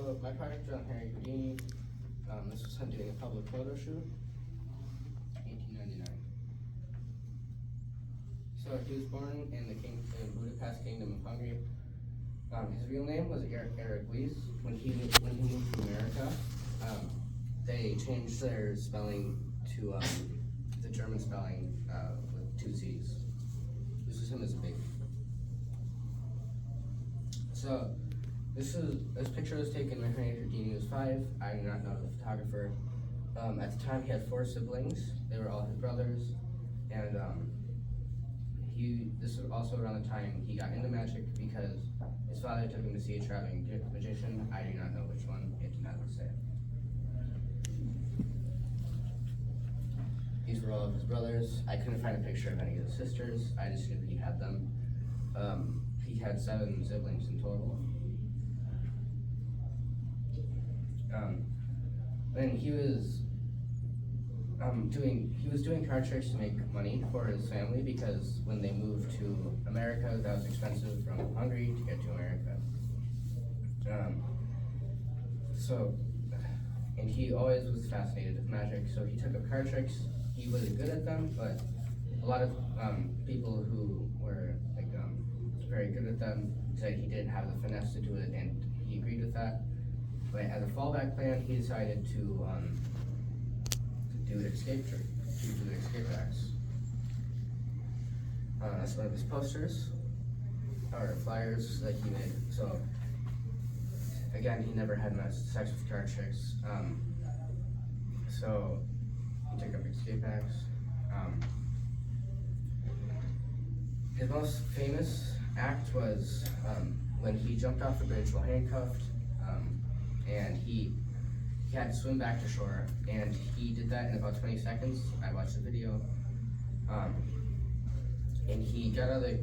So my project on Harry Houdini, this was him doing a public photo shoot, 1899. So he was born in the Budapest Kingdom of Hungary. His real name was Eric Weiss. When he moved to America, they changed their spelling to the German spelling with 2 Z's. This is him as a baby. So this picture was taken when Harry Houdini was 5. I do not know the photographer. At the time, he had 4 siblings. They were all his brothers, and this was also around the time he got into magic because his father took him to see a traveling magician. I do not know which one. It did not say. These were all of his brothers. I couldn't find a picture of any of his sisters. I just knew he had them. He had 7 siblings in total. And he was doing card tricks to make money for his family because when they moved to America, that was expensive from Hungary to get to America. And he always was fascinated with magic, so he took up card tricks. He was good at them, but a lot of people who were very good at them said he didn't have the finesse to do it, and he agreed with that. But as a fallback plan, he decided to do an escape trick, to do the escape acts. That's one of his posters, or flyers that he made. So again, he never had much sex with card tricks. So he took up escape acts. His most famous act was when he jumped off the bridge while handcuffed, and he had to swim back to shore, and he did that in about 20 seconds. I watched the video, and he got out of the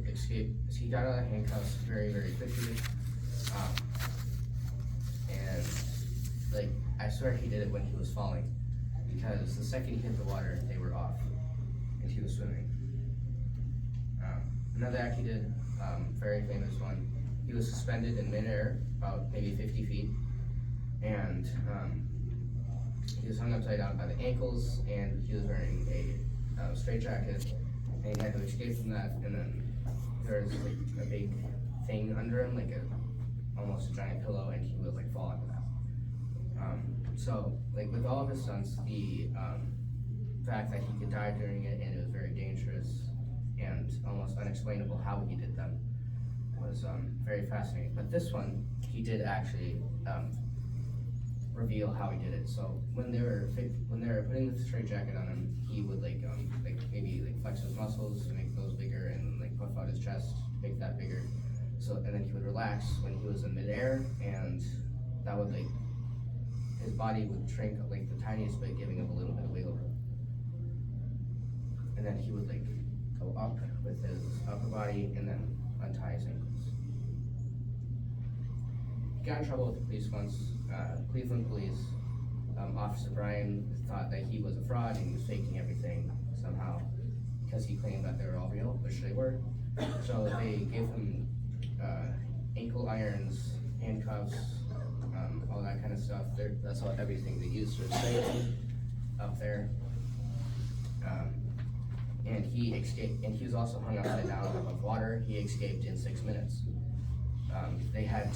handcuffs very, very quickly, and I swear he did it when he was falling, because the second he hit the water, they were off, and he was swimming. Another act he did, very famous one, he was suspended in midair, about maybe 50 feet, and he was hung upside down by the ankles, and he was wearing a straitjacket, and he had to escape from that, and then there was a big thing under him, almost a giant pillow, and he would fall into that. So with all of his stunts, the fact that he could die during it, and it was very dangerous and almost unexplainable how he did them, was very fascinating. But this one, he did actually reveal how he did it. So when they were putting the straitjacket on him, he would maybe flex his muscles to make those bigger, and puff out his chest to make that bigger. So and then he would relax when he was in midair, and that would his body would shrink the tiniest bit, giving him a little bit of wiggle room. And then he would go up with his upper body and then untie his ankles. He got in trouble with the police once. Cleveland police, Officer Brian thought that he was a fraud and he was faking everything somehow because he claimed that they were all real, which they were. So they gave him ankle irons, handcuffs, all that kind of stuff. That's everything they used to restrain him up there. And he escaped, and he was also hung upside down above water. He escaped in 6 minutes. They had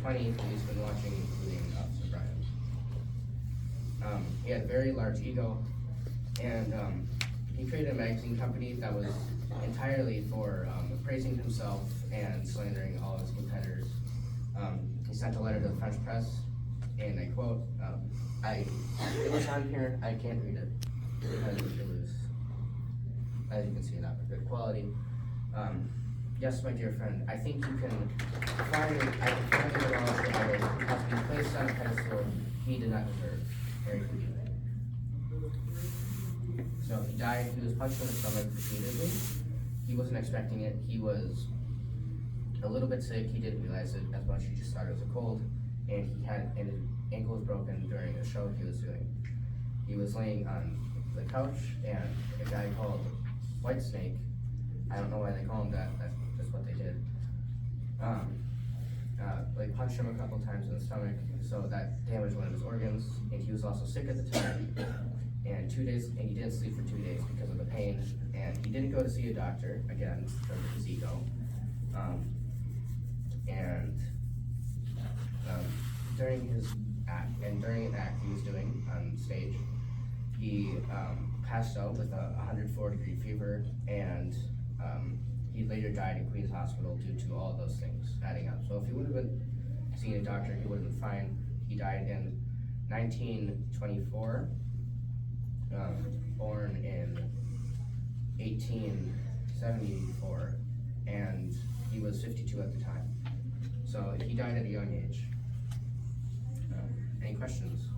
20 policemen watching, including Officer Brian. He had a very large ego, and he created a magazine company that was entirely for praising himself and slandering all of his competitors. He sent a letter to the French press, and I quote, it was on here, I can't read it, because it was, as you can see, not of good quality. Yes, my dear friend, I think you can find it all together, has been placed on a pedestal he did not deserve, Harry Houdini. So he died, he was punched in the stomach repeatedly. He wasn't expecting it, he was a little bit sick, he didn't realize it as much, he just thought it was a cold, and his ankle was broken during a show he was doing. He was laying on the couch, and a guy called White Snake, I don't know why they call him that, that's just what they did, like punched him a couple times in the stomach, so that damaged one of his organs, and he was also sick at the time. And he didn't sleep for 2 days because of the pain, and he didn't go to see a doctor, again, because of his ego. During an act he was doing on stage, he passed out with a 104-degree fever, and he later died in Queens Hospital due to all of those things adding up. So if he would have been seeing a doctor, he would have been fine. He died in 1924, born in 1874, and he was 52 at the time. So he died at a young age. Any questions?